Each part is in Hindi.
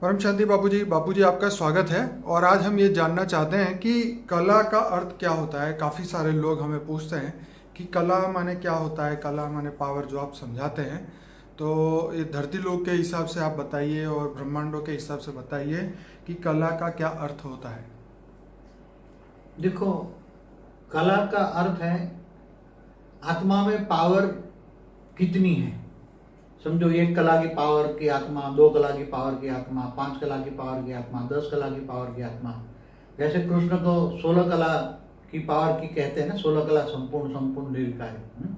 परम शांति बाबूजी आपका स्वागत है। और आज हम ये जानना चाहते हैं कि कला का अर्थ क्या होता है। काफ़ी सारे लोग हमें पूछते हैं कि कला माने क्या होता है, कला माने पावर, जो आप समझाते हैं। तो ये धरती लोक के हिसाब से आप बताइए और ब्रह्मांडों के हिसाब से बताइए कि कला का क्या अर्थ होता है। देखो, कला का अर्थ है आत्मा में पावर कितनी है। समझो, एक कला की पावर की आत्मा, दो कला की पावर की आत्मा, 5 कला की पावर की आत्मा, 10 कला की पावर की आत्मा। जैसे कृष्ण को 16 कला की पावर की कहते हैं ना, 16 कला संपूर्ण संपूर्ण निर्विकारी।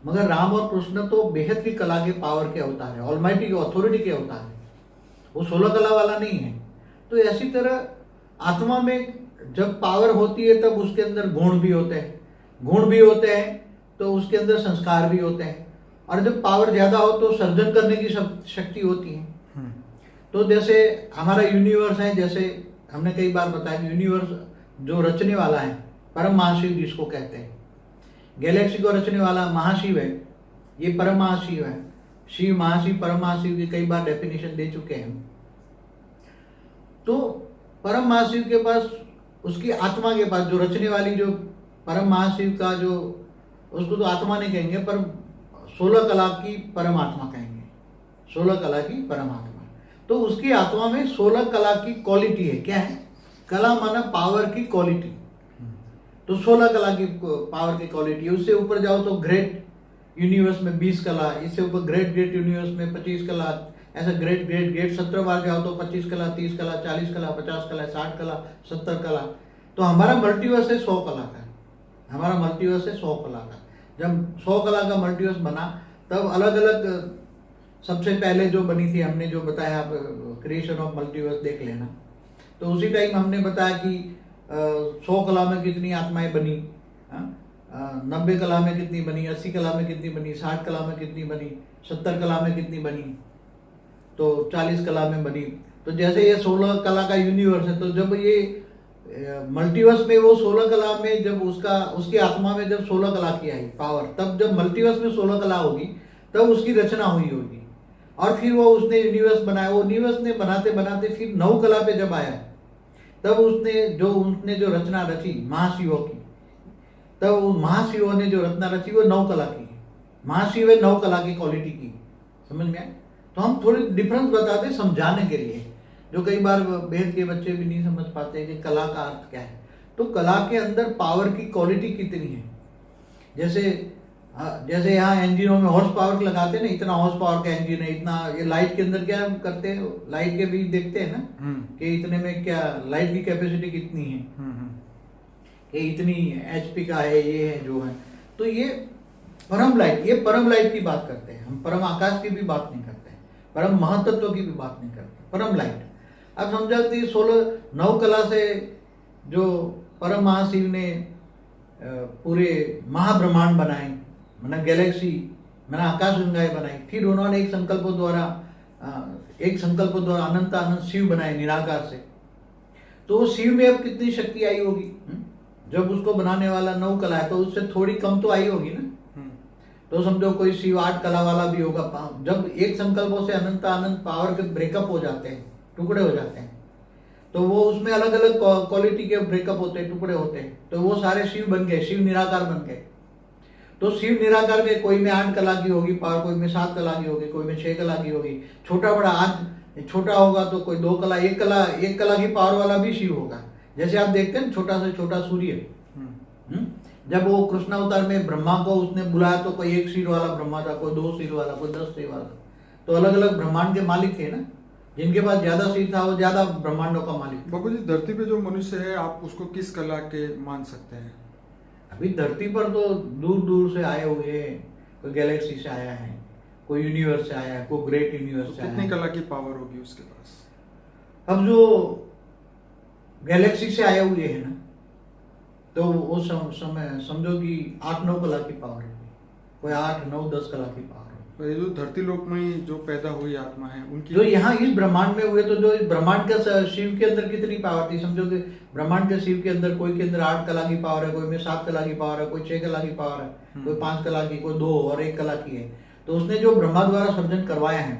मगर राम और कृष्ण तो बेहद की कला के पावर के अवतार है, ऑलमाइटी के अथॉरिटी के अवतार है। वो 16 कला वाला नहीं है। तो ऐसी तरह आत्मा में जब पावर होती है तब उसके अंदर गुण भी होते हैं, गुण भी होते हैं तो उसके अंदर संस्कार भी होते हैं। और जब पावर ज्यादा हो तो सर्जन करने की शक्ति होती है। तो जैसे हमारा यूनिवर्स है, जैसे हमने कई बार बताया, यूनिवर्स जो रचने वाला है, परम महाशिव जिसको कहते हैं, गैलेक्सी को रचने वाला महाशिव है, ये परम महाशिव है। शिव महाशिव परम महाशिव की कई बार डेफिनेशन दे चुके हैं। तो परम महाशिव के पास, उसकी आत्मा के पास, जो रचने वाली, जो परम महाशिव का जो, उसको तो आत्मा नहीं कहेंगे पर 16 कला की परमात्मा कहेंगे, 16 कला की परमात्मा। तो उसकी आत्मा में 16 कला की क्वालिटी है। क्या है? कला माना पावर की क्वालिटी। तो 16 कला की पावर की क्वालिटी है। उससे ऊपर जाओ तो ग्रेट यूनिवर्स में 20 कला, इससे ऊपर ग्रेट ग्रेट यूनिवर्स में 25 कला, ऐसा ग्रेट ग्रेट ग्रेट 17 बार जाओ तो 25 कला, 30 कला, 40 कला, 50 कला, 60 कला, 70 कला। तो हमारा मल्टीवर्स है 100 कला का। हमारा मल्टीवर्स है 100 कला का। जब 100 कला का मल्टीवर्स बना तब अलग अलग, सबसे पहले जो बनी थी, हमने जो बताया, आप क्रिएशन ऑफ मल्टीवर्स देख लेना। तो उसी टाइम हमने बताया कि 100 कला में कितनी आत्माएं बनी, 90 कला में कितनी बनी, 80 कला में कितनी बनी, 60 कला में कितनी बनी, 70 कला में कितनी बनी, तो 40 कला में बनी। तो जैसे ये 16 कला का यूनिवर्स है, तो जब ये मल्टीवर्स में वो 16 कला में, जब उसकी आत्मा में जब 16 कला की आई पावर, तब जब मल्टीवर्स में 16 कला होगी तब उसकी रचना हुई होगी। और फिर वो उसने यूनिवर्स बनाया। वो यूनिवर्स ने बनाते बनाते फिर 9 कला पे जब आया, तब उसने जो रचना रची महाशिवों की, तब महाशिवों ने जो रचना रची वो 9 कला की। महाशिव है 9 कला की क्वालिटी की। समझ में आए? तो हम थोड़ी डिफरेंस बताते समझाने के लिए, जो कई बार बेहद के बच्चे भी नहीं समझ पाते कि कला का अर्थ क्या है। तो कला के अंदर पावर की क्वालिटी कितनी है। जैसे यहाँ इंजनों में हॉर्स पावर लगाते हैं ना, इतना हॉर्स पावर का इंजन है, इतना। ये लाइट के अंदर क्या करते हैं, लाइट के भी देखते हैं ना कि इतने में क्या लाइट की कैपेसिटी कितनी है, कि इतनी HP का है, ये है जो है। तो ये परम लाइट की बात करते हैं हम। परम आकाश की भी बात नहीं करते हैं, परम महातत्व की भी बात नहीं करते, परम लाइट। अब समझा कि 9 कला से जो परम महाशिव ने पूरे महाब्रह्मांड बनाए, मैंने गैलेक्सी, मैंने आकाश गंगाएं बनाई। फिर उन्होंने एक संकल्प द्वारा अनंत अनंत शिव बनाए निराकार से। तो शिव में अब कितनी शक्ति आई होगी? जब उसको बनाने वाला 9 कला है तो उससे थोड़ी कम तो आई होगी ना। तो समझो कोई शिव 8 कला वाला भी होगा। जब एक संकल्पों से अनंत अनंत पावर के ब्रेकअप हो जाते हैं, टुकड़े हो जाते हैं, तो वो उसमें अलग अलग क्वालिटी के ब्रेकअप होते हैं, टुकड़े होते हैं। तो वो सारे शिव बन गए, शिव निराकार बन गए। तो शिव निराकार में कोई में 8 कला की होगी पावर, कोई में 7 कला की होगी, कोई में 6 कला की होगी। छोटा बड़ा, आज छोटा होगा तो कोई 2 कला, 1 कला की पावर वाला भी शिव होगा। जैसे आप देखते हैं छोटा से छोटा सूर्य, जब वो कृष्णावतार में ब्रह्मा को उसने बुलाया तो कोई 1 सिर वाला ब्रह्मा था, कोई 2 सिर वाला, कोई 10 सिर वाला। तो अलग अलग ब्रह्मांड के मालिक थे ना। जिनके पास ज्यादा सिर था वो ज्यादा ब्रह्मांडों का मालिक। बाबूजी, धरती पे जो मनुष्य है, आप उसको किस कला के मान सकते हैं? अभी धरती पर तो दूर दूर से आए हुए हैं। कोई गैलेक्सी से आया है, कोई यूनिवर्स से आया है, कोई ग्रेट यूनिवर्स से आया है। कितनी कला की पावर होगी उसके पास? अब जो गैलेक्सी से आए हुए हैं ना, तो वो समय समझो कि 8-9 कला की पावर है, कोई 8-9-10 कला की पावर है। तो ये जो धरती लोक में जो पैदा हुई आत्मा है उनकी, जो यहाँ इस ब्रह्मांड में हुए, तो जो इस ब्रह्मांड का शिव के अंदर कितनी पावर थी? समझो कि ब्रह्मांड के शिव के अंदर कोई के अंदर 8 कला की पावर है, कोई में 7 कला की पावर है, कोई 6 कला की पावर है, कोई 5 कला की, कोई 2 और 1 कला की है। तो उसने जो ब्रह्मा द्वारा सर्जन करवाया है,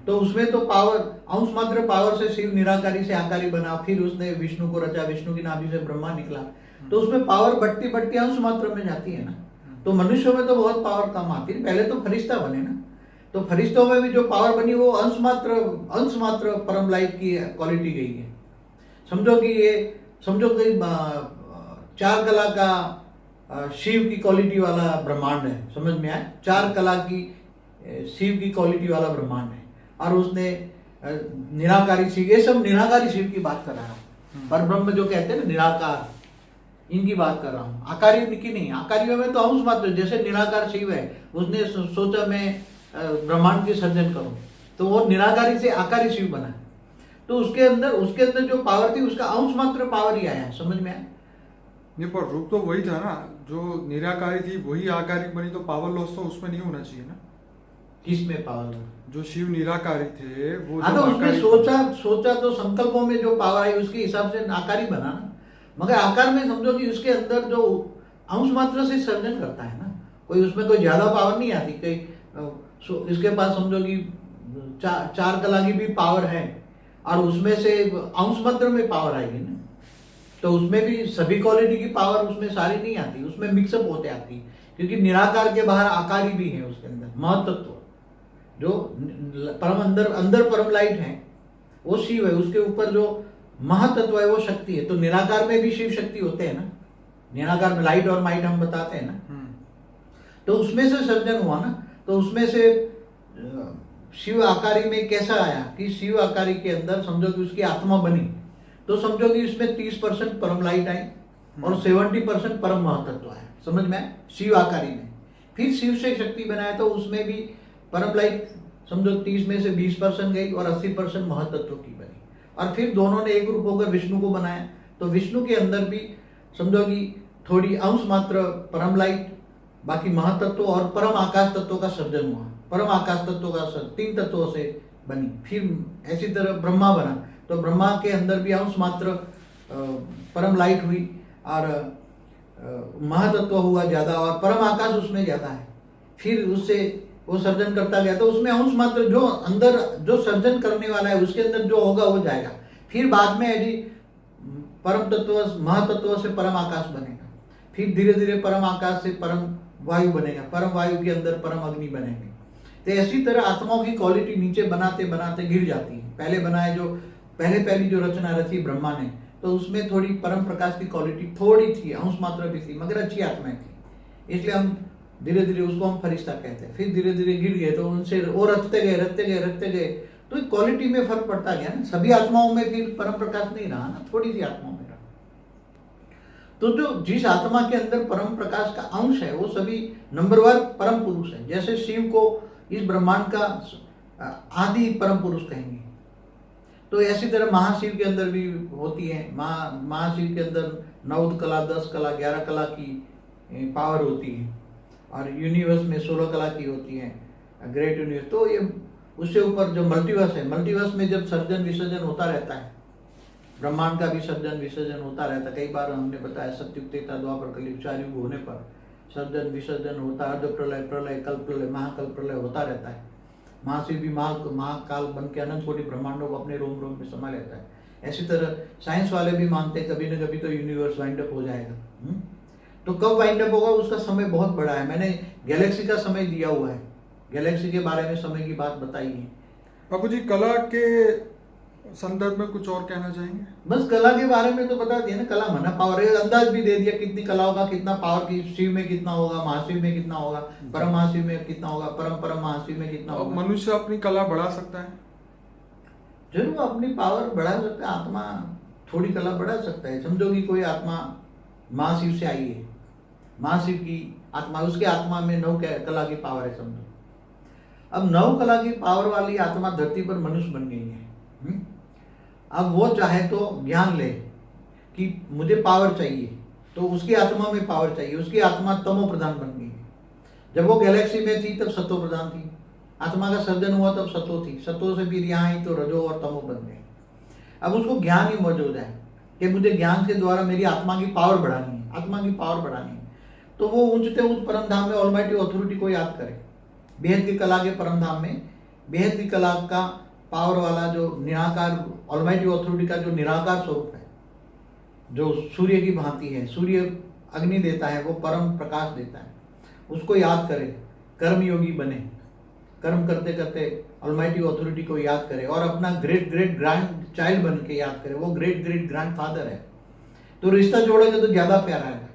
तो उसमें तो पावर, अंश मात्र पावर से शिव निराकारी से आकारी बना, फिर उसने विष्णु को रचा, विष्णु की नाभि से ब्रह्मा निकला, तो उसमें पावर बढ़ती बढ़ती अंश मात्र में जाती है ना। तो मनुष्यों में तो बहुत पावर कम आती है, पहले तो फरिश्ता बने ना, तो फरिश्तों में भी जो पावर बनी वो अंश मात्र परम लाइट की क्वालिटी गई है। समझो कि 4 कला का शिव की क्वालिटी वाला ब्रह्मांड है, समझ में आया? 4 कला की शिव की क्वालिटी वाला ब्रह्मांड है, और उसने निराकारी शिव, ये सब निराकारी शिव की बात कर रहा हूँ। पर ब्रह्म जो कहते हैं ना निराकार, इनकी बात कर रहा हूँ, आकारी की नहीं। आकारियों में तो अंश मात्र, जैसे निराकार शिव है, उसने सोचा मैं ब्रह्मांड के सर्जन करूं, तो वो निराकारी से आकारी शिव बना, तो उसके अंदर जो पावर थी उसका अंश मात्र पावर ही आया, समझ में आया? नहीं, पर रूप तो वही था ना, जो निराकारी थी वही आकारी बनी, तो पावर लॉस तो उसमें नहीं होना चाहिए ना। किसमें पावर? जो शिव निराकारी थे वो हाँ, तो उसने सोचा तो संकल्पों में जो पावर आई उसके हिसाब से आकारी बना ना। मगर आकार में समझो कि उसके अंदर जो अंश मात्र से सर्जन करता है ना, कोई उसमें कोई ज्यादा पावर नहीं आती। इसके पास समझो कि 4 कला की भी पावर है, और उसमें से अंश मात्र में पावर आएगी ना, तो उसमें भी सभी क्वालिटी की पावर उसमें सारी नहीं आती, उसमें मिक्सअप होते आती है, क्योंकि निराकार के बाहर आकारी भी है उसके अंदर। महतत्व जो परम अंदर परम लाइट है वो शिव है, उसके ऊपर जो महातत्व है वो शक्ति है। तो निराकार में भी शिव शक्ति होते हैं ना, निराकार में लाइट और माइट हम बताते हैं ना, तो उसमें से सर्जन हुआ ना। तो उसमें से शिव आकारी में कैसा आया कि शिव आकारी के अंदर समझो कि उसकी आत्मा बनी, तो समझो कि उसमें 30% परम लाइट आई और 70% परम महतत्व आया, समझ में आया? शिव आकारी में फिर शिव से शक्ति बनाया, तो उसमें भी परम लाइट समझो 30 में से 20% गई और 80% महतत्व की बनी, और फिर दोनों ने एक रूप होकर विष्णु को बनाया। तो विष्णु के अंदर भी समझो कि थोड़ी अंश मात्र परम लाइट, बाकी महातत्व और परम आकाश तत्व का सर्जन हुआ। परम आकाश तत्व का 3 तत्वों से बनी। फिर ऐसी तरह ब्रह्मा बना, तो ब्रह्मा के अंदर भी अंश मात्र परम लाइट हुई और महातत्व हुआ ज्यादा, और परम आकाश उसमें ज्यादा है। फिर उससे वो सर्जन करता गया, तो उसमें अंश मात्र जो अंदर जो सर्जन करने वाला है उसके अंदर जो होगा वो जाएगा। फिर बाद में यदि परम तत्व महातत्व से परम आकाश बनेगा, फिर धीरे धीरे परम आकाश से परम वायु बनेगा, परम वायु के अंदर परम अग्नि बनेंगे। तो ऐसी तरह आत्माओं की क्वालिटी नीचे बनाते बनाते गिर जाती है। पहले बनाए जो पहली जो रचना रची ब्रह्मा ने, तो उसमें थोड़ी परम प्रकाश की क्वालिटी थोड़ी थी, अंश मात्रा भी थी, मगर अच्छी आत्माएं थी, इसलिए हम धीरे धीरे उसको हम फरिश्ता कहते हैं। फिर धीरे धीरे गिर गए, तो उनसे वो रखते गए, तो क्वालिटी में फर्क पड़ता गया ना। सभी आत्माओं में फिर परम प्रकाश नहीं रहा ना, थोड़ी सी आत्माओं में रहा। तो जो जिस आत्मा के अंदर परम प्रकाश का अंश है वो सभी नंबर 1 परम पुरुष है। जैसे शिव को इस ब्रह्मांड का आदि परम पुरुष कहेंगे, तो ऐसी तरह महाशिव के अंदर भी होती है। महाशिव के अंदर 9 कला, 10 कला, 11 कला की पावर होती है, और यूनिवर्स में 16 कला की होती है, ग्रेट यूनिवर्स। तो ये उससे ऊपर जो मल्टीवर्स है, मल्टीवर्स में जब सर्जन विसर्जन होता रहता है, ब्रह्मांड का भी सर्जन विसर्जन होता रहता है। कई बार हमने बताया सत्युग, त्रेता, द्वापर, कलयुग 4 युग होने पर सर्जन विसर्जन होता है। अर्ध प्रलय, प्रलय, कल्प प्रलय, महाकल प्रलय होता रहता है। महाशिव भी महाकाल बन के अनंत कोटि ब्रह्मांडों को अपने रोम रोम में समा लेता है। ऐसी तरह साइंस वाले भी मानते हैं कभी न कभी तो यूनिवर्स वाइंड अप हो जाएगा। तो कब वाइंड अप होगा उसका समय बहुत बड़ा है। मैंने गैलेक्सी का समय दिया हुआ है, गैलेक्सी के बारे में समय की बात बताई है। बाबू जी, कला के संदर्भ में कुछ और कहना चाहेंगे? बस कला के बारे में तो बता दिया ना, कला मना पावर है, अंदाज भी दे दिया कितनी कला होगा, कितना पावर की शिव में कितना होगा, महाशिव में कितना होगा, परम महाशिव में कितना होगा, परम महाशिव में कितना होगा। मनुष्य अपनी कला बढ़ा सकता है? जरूर अपनी पावर बढ़ा सकता है, आत्मा थोड़ी कला बढ़ा सकता है। समझो कि कोई आत्मा महाशिव से आई है, महाशिव की आत्मा, उसके आत्मा में 9 कला की पावर है समझो। अब 9 कला की पावर वाली आत्मा धरती पर मनुष्य बन गई है। अब वो चाहे तो ज्ञान ले कि मुझे पावर चाहिए, तो उसकी आत्मा में पावर चाहिए। उसकी आत्मा तमो प्रधान बन गई। जब वो गैलेक्सी में थी तब सतो प्रधान थी, आत्मा का सर्जन हुआ तब सतो थी, सतो से फिर यहाँ आई तो रजो और तमो बन गए। अब उसको ज्ञान ही मौजूद है कि मुझे ज्ञान के द्वारा मेरी आत्मा की पावर बढ़ानी है, आत्मा की पावर बढ़ानी है। तो वो ऊंचते ऊंच परम धाम में ऑलमाइटी अथॉरिटी को याद करे। बेहद की कला के परम धाम में बेहद की कला का पावर वाला जो निराकार ऑलमाइटी अथॉरिटी का जो निराकार स्वरूप है, जो सूर्य की भांति है, सूर्य अग्नि देता है, वो परम प्रकाश देता है, उसको याद करें, कर्म योगी बने, कर्म करते करते ऑलमाइटी अथॉरिटी को याद करें और अपना ग्रेट ग्रेट ग्रैंड चाइल्ड बन के याद करें, वो ग्रेट ग्रेट ग्रैंड फादर है। तो रिश्ता जोड़ोगे तो ज़्यादा प्यार आएगा,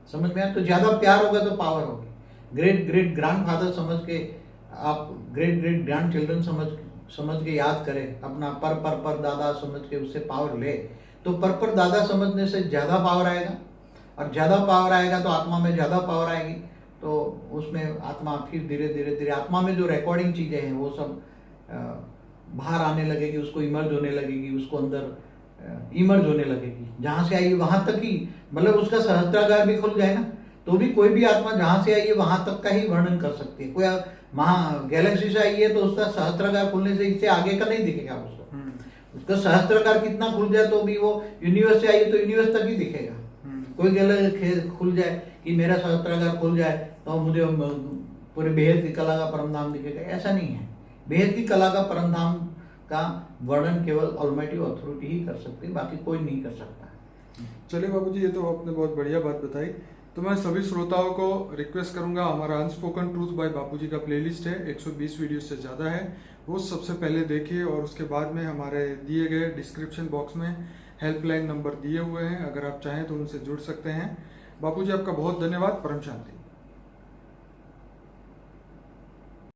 समझ में आया? तो ज़्यादा प्यार होगा तो पावर होगी। ग्रेट ग्रेट ग्रैंड फादर समझ के आप ग्रेट ग्रेट ग्रैंड चिल्ड्रन समझ के याद करें, अपना पर दादा समझ के उससे पावर ले, तो पर दादा समझने से ज़्यादा पावर आएगा, और ज़्यादा पावर आएगा तो आत्मा में ज़्यादा पावर आएगी, तो उसमें आत्मा फिर धीरे धीरे धीरे आत्मा में जो रिकॉर्डिंग चीज़ें हैं वो सब बाहर आने लगेगी, उसको इमर्ज होने लगेगी, उसको अंदर इमर्ज होने लगेगी। जहाँ से आई वहाँ तक ही, मतलब उसका सहस्त्रागार भी खुल जाए ना, तो भी कोई भी आत्मा जहाँ से आई है वहाँ तक का ही वर्णन कर सकती है। कोई गैलेक्सी से आई है तो उसका सहस्त्रागार खुलने से इससे आगे का नहीं दिखेगा उसको। उसका सहस्त्रागार कितना खुल जाए तो भी वो यूनिवर्स से आई है तो यूनिवर्स तक ही दिखेगा। कोई गैलेक्सी खुल जाए कि मेरा सहस्त्रागार खुल जाए तो मुझे पूरे बेहद की कला का परम धाम दिखेगा, ऐसा नहीं है। बेहद की कला का परम धाम का वर्णन केवल ऑलमाइटी अथॉरिटी ही कर सकती है, बाकी कोई नहीं कर सकता। चलिए बाबूजी, ये तो आपने बहुत बढ़िया बात बताई। तो मैं सभी श्रोताओं को रिक्वेस्ट करूंगा, हमारा अनस्पोकन ट्रूथ बाय बापूजी का प्लेलिस्ट है, 120 वीडियो से ज़्यादा है, वो सबसे पहले देखिए और उसके बाद में हमारे दिए गए डिस्क्रिप्शन बॉक्स में हेल्पलाइन नंबर दिए हुए हैं, अगर आप चाहें तो उनसे जुड़ सकते हैं। बापूजी आपका बहुत धन्यवाद। परम शांति।